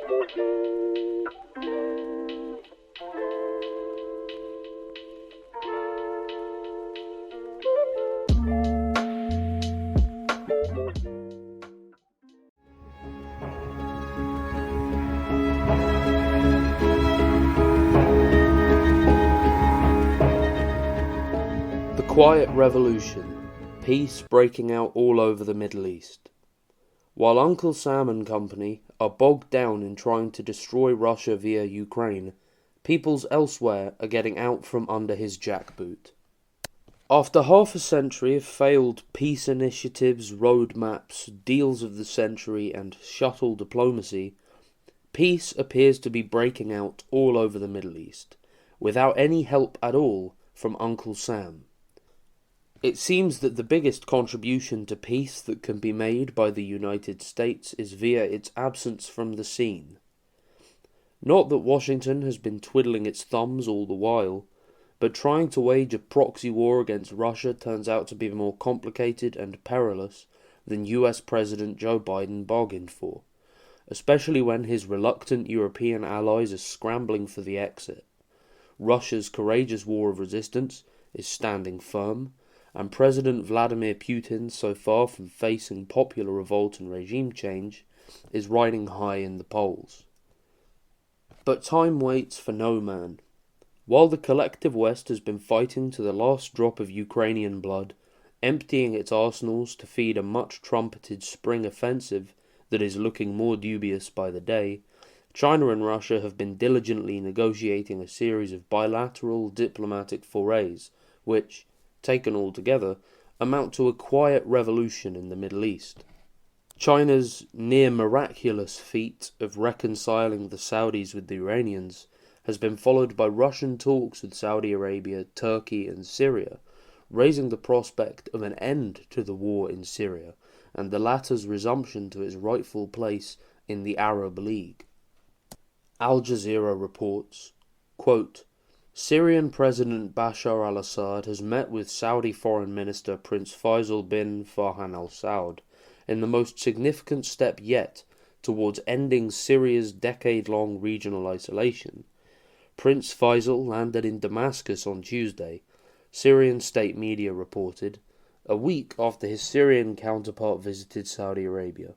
The Quiet Revolution, peace breaking out all over the Middle East. While Uncle Sam and company are bogged down in trying to destroy Russia via Ukraine, peoples elsewhere are getting out from under his jackboot. After half a century of failed peace initiatives, roadmaps, deals of the century, and shuttle diplomacy, peace appears to be breaking out all over the Middle East, without any help at all from Uncle Sam. It seems that the biggest contribution to peace that can be made by the United States is via its absence from the scene. Not that Washington has been twiddling its thumbs all the while, but trying to wage a proxy war against Russia turns out to be more complicated and perilous than US President Joe Biden bargained for, especially when his reluctant European allies are scrambling for the exit. Russia's courageous war of resistance is standing firm, and President Vladimir Putin, so far from facing popular revolt and regime change, is riding high in the polls. But time waits for no man. While the collective West has been fighting to the last drop of Ukrainian blood, emptying its arsenals to feed a much-trumpeted spring offensive that is looking more dubious by the day, China and Russia have been diligently negotiating a series of bilateral diplomatic forays, which, taken all together, amount to a quiet revolution in the Middle East. China's near-miraculous feat of reconciling the Saudis with the Iranians has been followed by Russian talks with Saudi Arabia, Turkey and Syria, raising the prospect of an end to the war in Syria and the latter's resumption to its rightful place in the Arab League. Al Jazeera reports, quote, Syrian President Bashar al-Assad has met with Saudi Foreign Minister Prince Faisal bin Farhan al-Saud in the most significant step yet towards ending Syria's decade-long regional isolation. Prince Faisal landed in Damascus on Tuesday, Syrian state media reported, a week after his Syrian counterpart visited Saudi Arabia.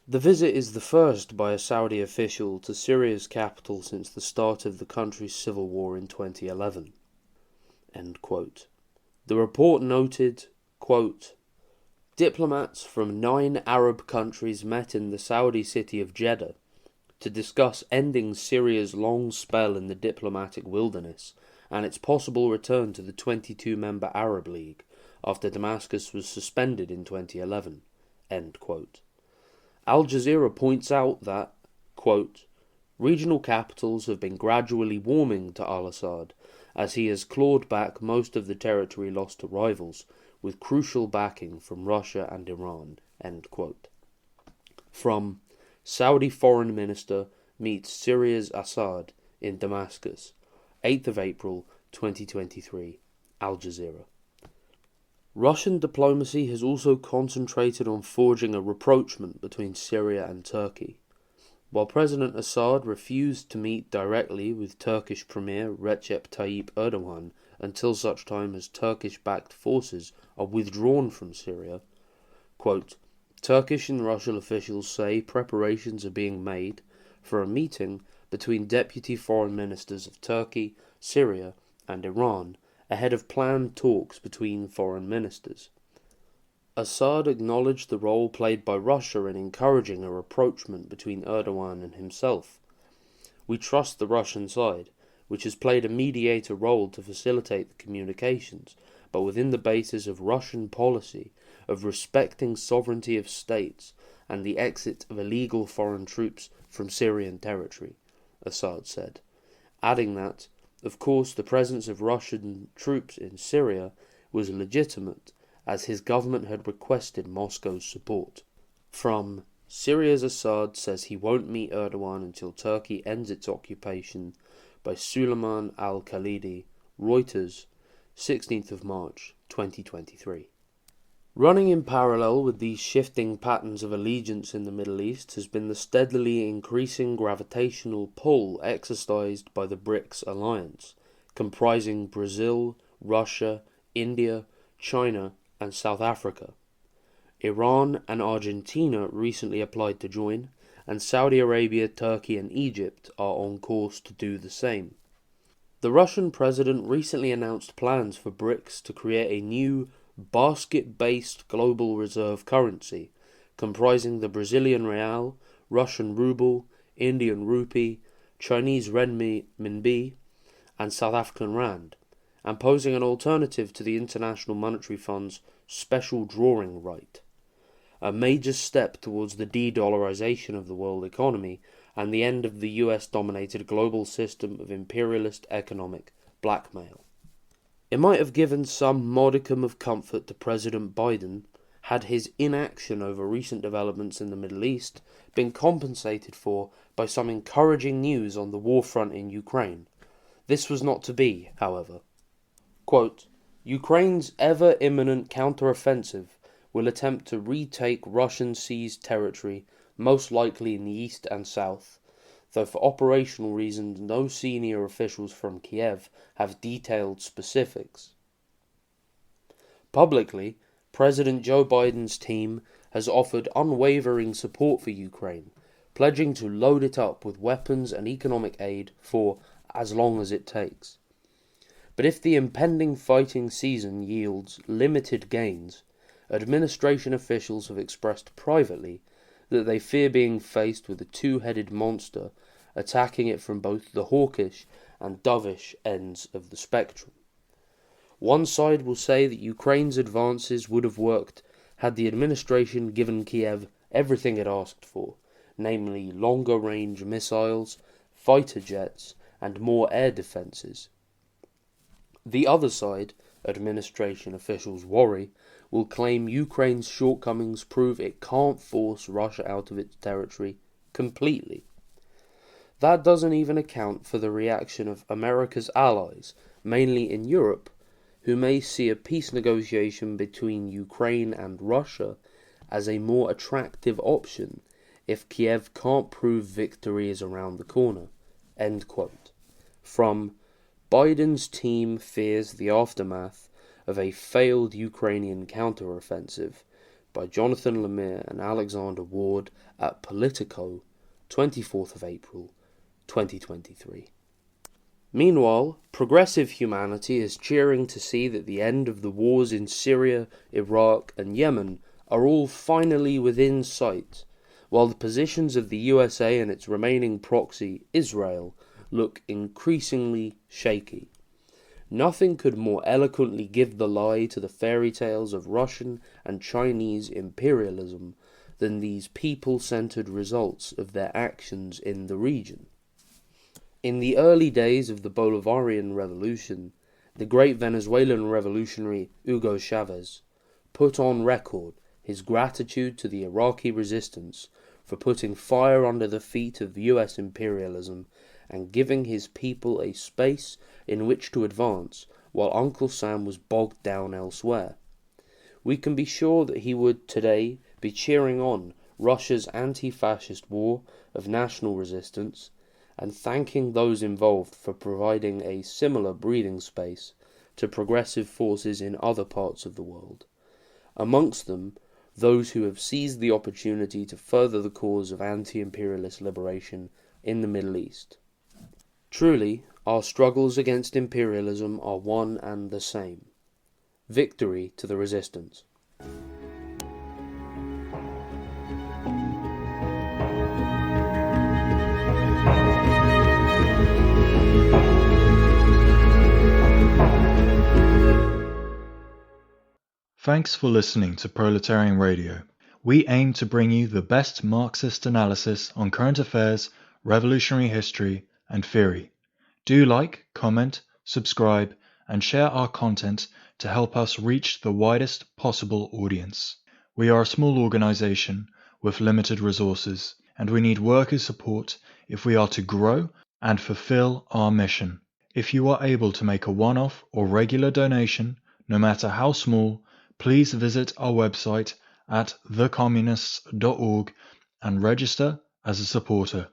The visit is the first by a Saudi official to Syria's capital since the start of the country's civil war in 2011. End quote. The report noted, quote, diplomats from 9 Arab countries met in the Saudi city of Jeddah to discuss ending Syria's long spell in the diplomatic wilderness and its possible return to the 22-member Arab League after Damascus was suspended in 2011. End quote. Al Jazeera points out that, quote, regional capitals have been gradually warming to al-Assad as he has clawed back most of the territory lost to rivals, with crucial backing from Russia and Iran. End quote. From Saudi Foreign Minister meets Syria's Assad in Damascus, 8th of April 2023, Al Jazeera. Russian diplomacy has also concentrated on forging a rapprochement between Syria and Turkey. While President Assad refused to meet directly with Turkish Premier Recep Tayyip Erdogan until such time as Turkish-backed forces are withdrawn from Syria, quote, Turkish and Russian officials say preparations are being made for a meeting between deputy foreign ministers of Turkey, Syria and Iran ahead of planned talks between foreign ministers. Assad acknowledged the role played by Russia in encouraging a rapprochement between Erdogan and himself. We trust the Russian side, which has played a mediator role to facilitate the communications, but within the basis of Russian policy of respecting sovereignty of states and the exit of illegal foreign troops from Syrian territory, Assad said, adding that, of course, the presence of Russian troops in Syria was legitimate, as his government had requested Moscow's support. From Syria's Assad says he won't meet Erdogan until Turkey ends its occupation, by Suleiman al-Khalidi, Reuters, 16th of March, 2023. Running in parallel with these shifting patterns of allegiance in the Middle East has been the steadily increasing gravitational pull exercised by the BRICS alliance, comprising Brazil, Russia, India, China, and South Africa. Iran and Argentina recently applied to join, and Saudi Arabia, Turkey, and Egypt are on course to do the same. The Russian president recently announced plans for BRICS to create a new basket-based global reserve currency, comprising the Brazilian real, Russian ruble, Indian rupee, Chinese renminbi, and South African rand, and posing an alternative to the International Monetary Fund's special drawing right, a major step towards the de-dollarization of the world economy and the end of the US-dominated global system of imperialist economic blackmail. It might have given some modicum of comfort to President Biden had his inaction over recent developments in the Middle East been compensated for by some encouraging news on the war front in Ukraine. This was not to be, however. Quote, Ukraine's ever-imminent counter-offensive will attempt to retake Russian-seized territory, most likely in the east and south, though for operational reasons no senior officials from Kiev have detailed specifics. Publicly, President Joe Biden's team has offered unwavering support for Ukraine, pledging to load it up with weapons and economic aid for as long as it takes. But if the impending fighting season yields limited gains, administration officials have expressed privately that they fear being faced with a two-headed monster attacking it from both the hawkish and dovish ends of the spectrum. One side will say that Ukraine's advances would have worked had the administration given Kiev everything it asked for, namely longer-range missiles, fighter jets, and more air defences. The other side, administration officials worry, will claim Ukraine's shortcomings prove it can't force Russia out of its territory completely. That doesn't even account for the reaction of America's allies, mainly in Europe, who may see a peace negotiation between Ukraine and Russia as a more attractive option if Kiev can't prove victory is around the corner. End quote. From Biden's team fears the aftermath of a failed Ukrainian counteroffensive by Jonathan Lemire and Alexander Ward at Politico, 24th of April, 2023. Meanwhile, progressive humanity is cheering to see that the end of the wars in Syria, Iraq, and Yemen are all finally within sight, while the positions of the USA and its remaining proxy, Israel, look increasingly shaky. Nothing could more eloquently give the lie to the fairy tales of Russian and Chinese imperialism than these people-centered results of their actions in the region. In the early days of the Bolivarian Revolution, the great Venezuelan revolutionary Hugo Chavez put on record his gratitude to the Iraqi resistance for putting fire under the feet of US imperialism and giving his people a space in which to advance while Uncle Sam was bogged down elsewhere. We can be sure that he would today be cheering on Russia's anti-fascist war of national resistance and thanking those involved for providing a similar breathing space to progressive forces in other parts of the world, amongst them those who have seized the opportunity to further the cause of anti-imperialist liberation in the Middle East. Truly, our struggles against imperialism are one and the same. Victory to the resistance. Thanks for listening to Proletarian Radio. We aim to bring you the best Marxist analysis on current affairs, revolutionary history, and theory. Do like, comment, subscribe, and share our content to help us reach the widest possible audience. We are a small organization with limited resources, and we need workers' support if we are to grow and fulfill our mission. If you are able to make a one-off or regular donation, no matter how small, please visit our website at thecommunists.org and register as a supporter.